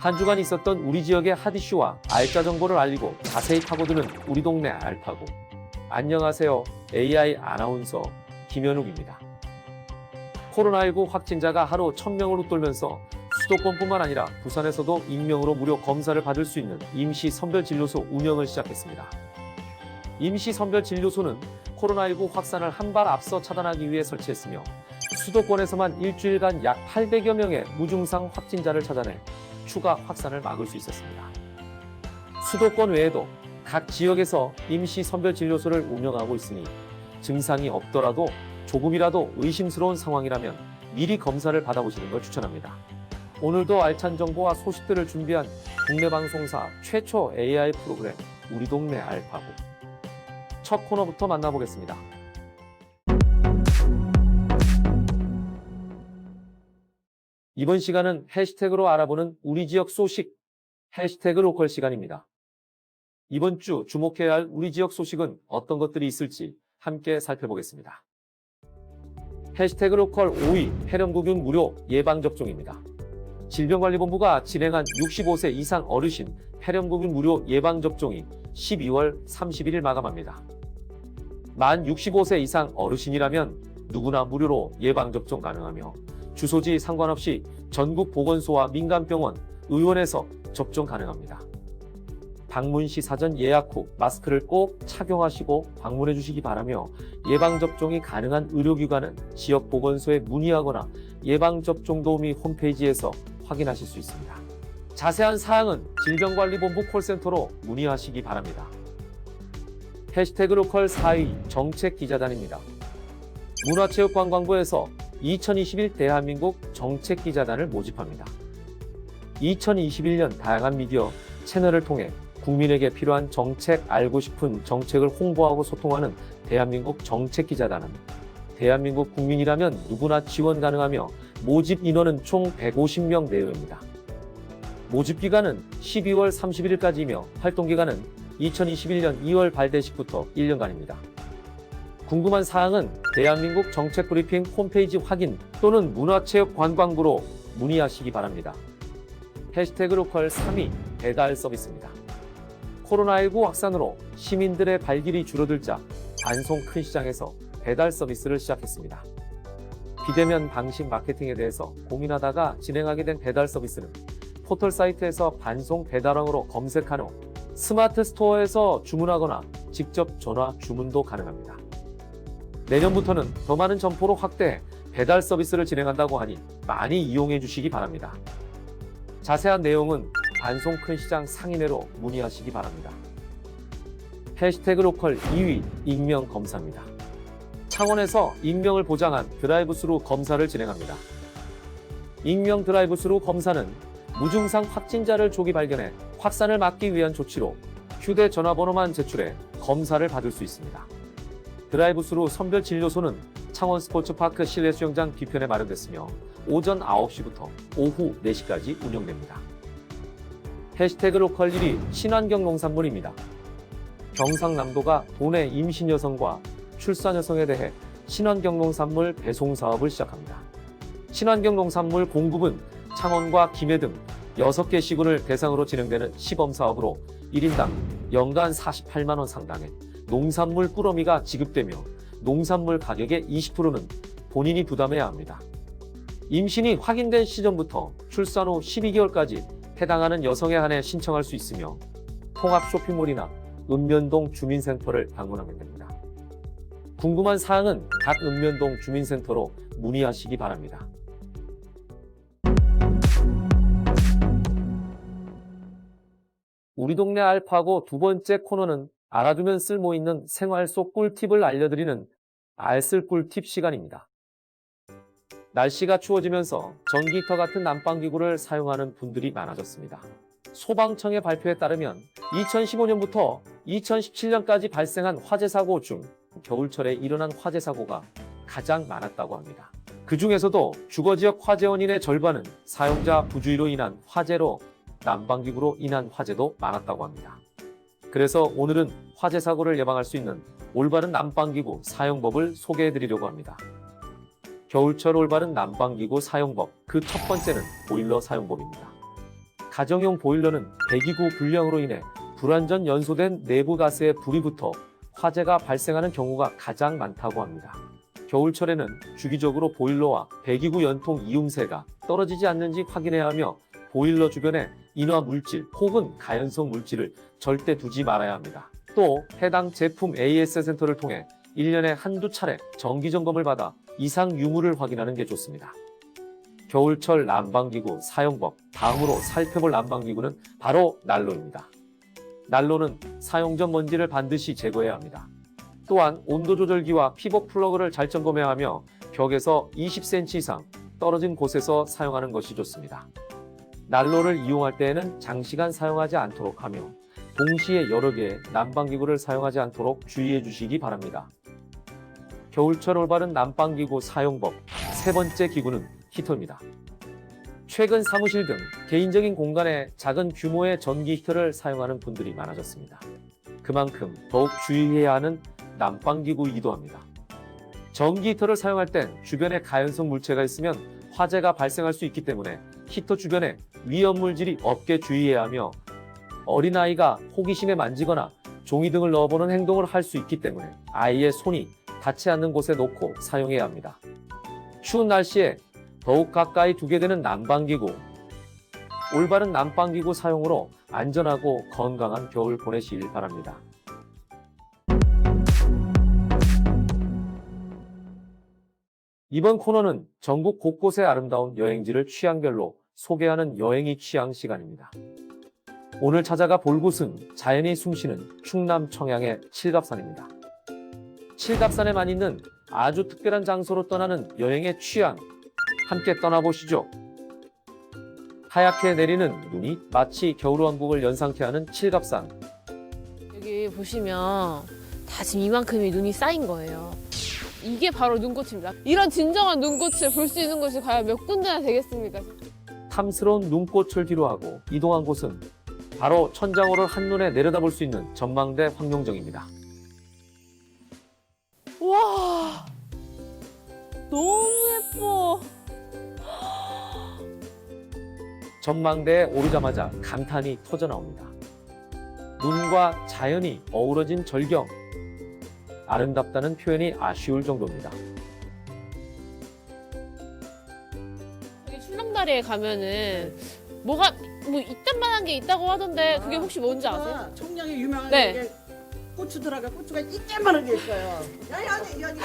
한 주간 있었던 우리 지역의 핫 이슈와 알짜 정보를 알리고 자세히 파고드는 우리 동네 알파고. 안녕하세요. AI 아나운서 김현욱입니다. 코로나19 확진자가 하루 1000명을 웃돌면서 수도권뿐만 아니라 부산에서도 익명으로 무료 검사를 받을 수 있는 임시선별진료소 운영을 시작했습니다. 임시선별진료소는 코로나19 확산을 한 발 앞서 차단하기 위해 설치했으며 수도권에서만 일주일간 약 800여 명의 무증상 확진자를 찾아내 추가 확산을 막을 수 있었습니다. 수도권 외에도 각 지역에서 임시선별진료소를 운영하고 있으니 증상이 없더라도 조금이라도 의심스러운 상황이라면 미리 검사를 받아보시는 걸 추천합니다. 오늘도 알찬 정보와 소식들을 준비한 국내 방송사 최초 AI 프로그램 우리 동네 알파고. 첫 코너부터 만나보겠습니다. 이번 시간은 해시태그로 알아보는 우리 지역 소식, 해시태그 로컬 시간입니다. 이번 주 주목해야 할 우리 지역 소식은 어떤 것들이 있을지 함께 살펴보겠습니다. 해시태그 로컬 5위, 폐렴구균 무료 예방접종입니다. 질병관리본부가 진행한 65세 이상 어르신 폐렴구균 무료 예방접종이 12월 31일 마감합니다. 만 65세 이상 어르신이라면 누구나 무료로 예방접종 가능하며 주소지 상관없이 전국 보건소와 민간병원, 의원에서 접종 가능합니다. 방문 시 사전 예약 후 마스크를 꼭 착용하시고 방문해 주시기 바라며 예방접종이 가능한 의료기관은 지역 보건소에 문의하거나 예방접종 도우미 홈페이지에서 확인하실 수 있습니다. 자세한 사항은 질병관리본부 콜센터로 문의하시기 바랍니다. 해시태그 로컬 4위 정책기자단입니다. 문화체육관광부에서 2021 대한민국 정책기자단을 모집합니다. 2021년 다양한 미디어 채널을 통해 국민에게 필요한 정책, 알고 싶은 정책을 홍보하고 소통하는 대한민국 정책기자단은 대한민국 국민이라면 누구나 지원 가능하며 모집 인원은 총 150명 내외입니다. 모집 기간은 12월 31일까지이며 활동 기간은 2021년 2월 발대식부터 1년간입니다. 궁금한 사항은 대한민국 정책브리핑 홈페이지 확인 또는 문화체육관광부로 문의하시기 바랍니다. 해시태그 로컬 3위 배달 서비스입니다. 코로나19 확산으로 시민들의 발길이 줄어들자 반송 큰 시장에서 배달 서비스를 시작했습니다. 비대면 방식 마케팅에 대해서 고민하다가 진행하게 된 배달 서비스는 포털 사이트에서 반송 배달왕으로 검색한 후 스마트 스토어에서 주문하거나 직접 전화 주문도 가능합니다. 내년부터는 더 많은 점포로 확대해 배달 서비스를 진행한다고 하니 많이 이용해 주시기 바랍니다. 자세한 내용은 반송 큰 시장 상인회로 문의하시기 바랍니다. 해시태그 로컬 2위 익명 검사입니다. 창원에서 익명을 보장한 드라이브스루 검사를 진행합니다. 익명 드라이브스루 검사는 무증상 확진자를 조기 발견해 확산을 막기 위한 조치로 휴대전화번호만 제출해 검사를 받을 수 있습니다. 드라이브스루 선별진료소는 창원 스포츠파크 실내 수영장 뒤편에 마련됐으며 오전 9시부터 오후 4시까지 운영됩니다. 해시태그 로컬 1위 친환경 농산물입니다. 경상남도가 도내 임신 여성과 출산 여성에 대해 친환경 농산물 배송 사업을 시작합니다. 친환경 농산물 공급은 창원과 김해 등 6개 시군을 대상으로 진행되는 시범사업으로 1인당 연간 48만 원 상당의 농산물 꾸러미가 지급되며 농산물 가격의 20%는 본인이 부담해야 합니다. 임신이 확인된 시점부터 출산 후 12개월까지 해당하는 여성에 한해 신청할 수 있으며 통합 쇼핑몰이나 읍면동 주민센터를 방문하면 됩니다. 궁금한 사항은 각 읍면동 주민센터로 문의하시기 바랍니다. 우리 동네 알파고 두 번째 코너는 알아두면 쓸모있는 생활 속 꿀팁을 알려드리는 알쓸 꿀팁 시간입니다. 날씨가 추워지면서 전기히터 같은 난방기구를 사용하는 분들이 많아졌습니다. 소방청의 발표에 따르면 2015년부터 2017년까지 발생한 화재 사고 중 겨울철에 일어난 화재 사고가 가장 많았다고 합니다. 그 중에서도 주거지역 화재 원인의 절반은 사용자 부주의로 인한 화재로 난방기구로 인한 화재도 많았다고 합니다. 그래서 오늘은 화재 사고를 예방할 수 있는 올바른 난방기구 사용법을 소개해드리려고 합니다. 겨울철 올바른 난방기구 사용법, 그 첫 번째는 보일러 사용법입니다. 가정용 보일러는 배기구 불량으로 인해 불완전 연소된 내부 가스에 불이 붙어 화재가 발생하는 경우가 가장 많다고 합니다. 겨울철에는 주기적으로 보일러와 배기구 연통 이음새가 떨어지지 않는지 확인해야 하며 보일러 주변에 인화 물질 혹은 가연성 물질을 절대 두지 말아야 합니다. 또 해당 제품 AS 센터를 통해 1년에 한두 차례 정기 점검을 받아 이상 유무를 확인하는 게 좋습니다. 겨울철 난방기구 사용법. 다음으로 살펴볼 난방기구는 바로 난로입니다. 난로는 사용 전 먼지를 반드시 제거해야 합니다. 또한 온도 조절기와 피복 플러그를 잘 점검해야 하며 벽에서 20cm 이상 떨어진 곳에서 사용하는 것이 좋습니다. 난로를 이용할 때에는 장시간 사용하지 않도록 하며 동시에 여러 개의 난방기구를 사용하지 않도록 주의해 주시기 바랍니다. 겨울철 올바른 난방기구 사용법. 세 번째 기구는 히터입니다. 최근 사무실 등 개인적인 공간에 작은 규모의 전기 히터를 사용하는 분들이 많아졌습니다. 그만큼 더욱 주의해야 하는 난방기구이기도 합니다. 전기 히터를 사용할 땐 주변에 가연성 물체가 있으면 화재가 발생할 수 있기 때문에 히터 주변에 위험물질이 없게 주의해야 하며 어린아이가 호기심에 만지거나 종이 등을 넣어보는 행동을 할 수 있기 때문에 아이의 손이 닿지 않는 곳에 놓고 사용해야 합니다. 추운 날씨에 더욱 가까이 두게 되는 난방기구. 올바른 난방기구 사용으로 안전하고 건강한 겨울 보내시길 바랍니다. 이번 코너는 전국 곳곳의 아름다운 여행지를 취향별로 소개하는 여행이 취향 시간입니다. 오늘 찾아가 볼 곳은 자연이 숨쉬는 충남 청양의 칠갑산입니다. 칠갑산에만 있는 아주 특별한 장소로 떠나는 여행의 취향, 함께 떠나보시죠. 하얗게 내리는 눈이 마치 겨울왕국을 연상케 하는 칠갑산. 여기 보시면 다 지금 이만큼의 눈이 쌓인 거예요. 이게 바로 눈꽃입니다. 이런 진정한 눈꽃을 볼 수 있는 곳이 과연 몇 군데나 되겠습니까? 탐스러운 눈꽃을 뒤로하고 이동한 곳은 바로 천장호를 한눈에 내려다볼 수 있는 전망대 황룡정입니다. 와, 너무 예뻐. 전망대에 오르자마자 감탄이 터져나옵니다. 눈과 자연이 어우러진 절경. 아름답다는 표현이 아쉬울 정도입니다. 여기 출렁다리에 가면은 뭐가 이딴만한 게 있다고 하던데 그게 혹시 뭔지 아세요? 청량에 유명한 네. 게 고추 들어가 고추가 이때만한 게 있어요. 연이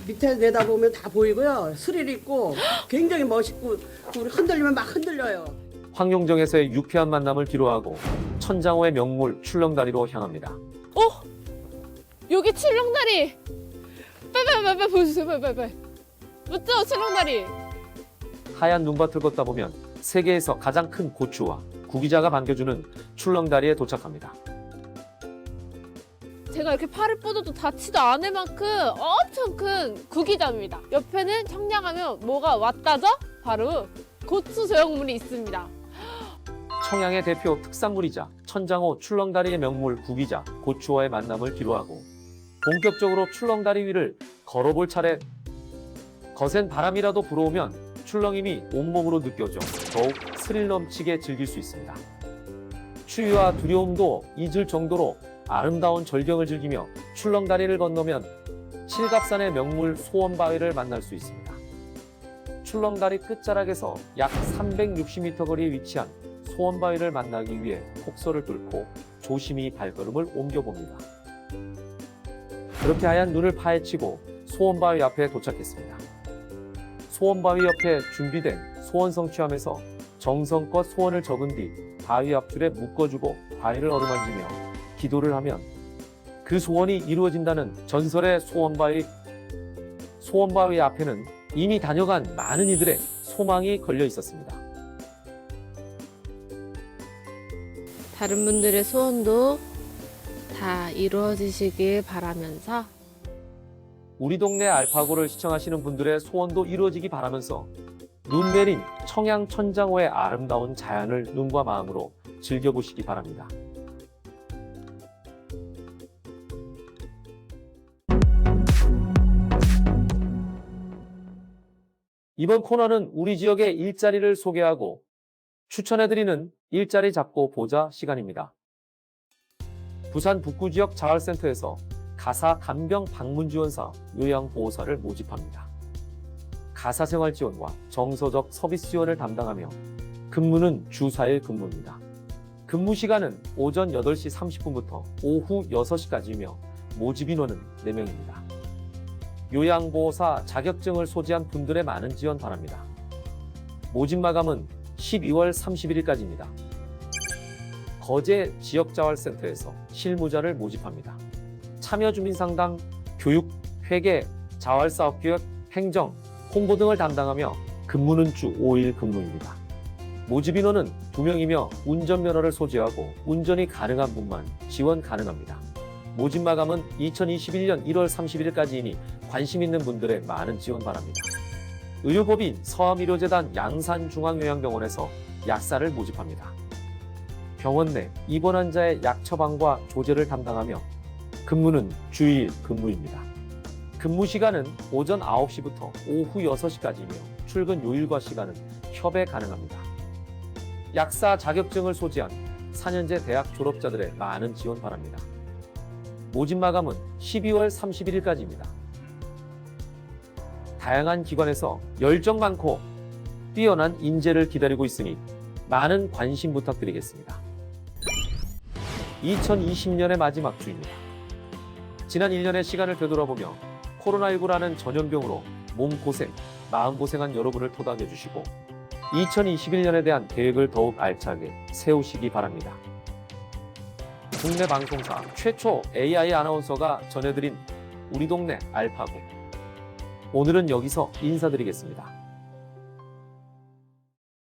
밑에 내다보면 다 보이고요. 스릴 있고 굉장히 멋있고 우리 흔들리면 막 흔들려요. 황룡정에서의 유쾌한 만남을 뒤로하고 천장호의 명물 출렁다리로 향합니다. 여기 출렁다리. 빨리 보여주세요. 빨리. 맞죠? 출렁다리. 하얀 눈밭을 걷다 보면 세계에서 가장 큰 고추와 구기자가 반겨주는 출렁다리에 도착합니다. 제가 이렇게 팔을 뻗어도 닿지도 않을 만큼 엄청 큰 구기자입니다. 옆에는 청량하면 뭐가 왔다죠? 바로 고추 제형물이 있습니다. 청양의 대표 특산물이자 천장호 출렁다리의 명물 구기자 고추와의 만남을 뒤로하고 본격적으로 출렁다리 위를 걸어볼 차례. 거센 바람이라도 불어오면 출렁임이 온몸으로 느껴져 더욱 스릴 넘치게 즐길 수 있습니다. 추위와 두려움도 잊을 정도로 아름다운 절경을 즐기며 출렁다리를 건너면 칠갑산의 명물 소원바위를 만날 수 있습니다. 출렁다리 끝자락에서 약 360m 거리에 위치한 소원바위를 만나기 위해 폭설을 뚫고 조심히 발걸음을 옮겨봅니다. 그렇게 하얀 눈을 파헤치고 소원바위 앞에 도착했습니다. 소원바위 옆에 준비된 소원 성취함에서 정성껏 소원을 적은 뒤 바위 앞줄에 묶어주고 바위를 어루만지며 기도를 하면 그 소원이 이루어진다는 전설의 소원바위 앞에는 이미 다녀간 많은 이들의 소망이 걸려 있었습니다. 다른 분들의 소원도 다 이루어지시길 바라면서 우리 동네 알파고를 시청하시는 분들의 소원도 이루어지기 바라면서 눈 내린 청양 천장호의 아름다운 자연을 눈과 마음으로 즐겨보시기 바랍니다. 이번 코너는 우리 지역의 일자리를 소개하고 추천해드리는 일자리 잡고 보자 시간입니다. 부산 북구 지역 자활센터에서 가사 간병 방문 지원사 요양보호사를 모집합니다. 가사 생활 지원과 정서적 서비스 지원을 담당하며 근무는 주 4일 근무입니다. 근무 시간은 오전 8시 30분부터 오후 6시까지이며 모집 인원은 4명입니다. 요양보호사 자격증을 소지한 분들의 많은 지원 바랍니다. 모집 마감은 12월 31일까지입니다. 거제 지역자활센터에서 실무자를 모집합니다. 참여 주민 상담, 교육, 회계, 자활사업기획, 행정, 홍보 등을 담당하며 근무는 주 5일 근무입니다. 모집 인원은 2명이며 운전면허를 소지하고 운전이 가능한 분만 지원 가능합니다. 모집 마감은 2021년 1월 31일까지이니 관심 있는 분들의 많은 지원 바랍니다. 의료법인 서암의료재단 양산중앙요양병원에서 약사를 모집합니다. 병원 내 입원 환자의 약 처방과 조제를 담당하며 근무는 주일 근무입니다. 근무 시간은 오전 9시부터 오후 6시까지이며 출근 요일과 시간은 협의 가능합니다. 약사 자격증을 소지한 4년제 대학 졸업자들의 많은 지원 바랍니다. 모집 마감은 12월 31일까지입니다. 다양한 기관에서 열정 많고 뛰어난 인재를 기다리고 있으니 많은 관심 부탁드리겠습니다. 2020년의 마지막 주입니다. 지난 1년의 시간을 되돌아보며 코로나19라는 전염병으로 몸고생, 마음고생한 여러분을 토닥여 주시고 2021년에 대한 계획을 더욱 알차게 세우시기 바랍니다. 국내 방송사 최초 AI 아나운서가 전해드린 우리 동네 알파고. 오늘은 여기서 인사드리겠습니다.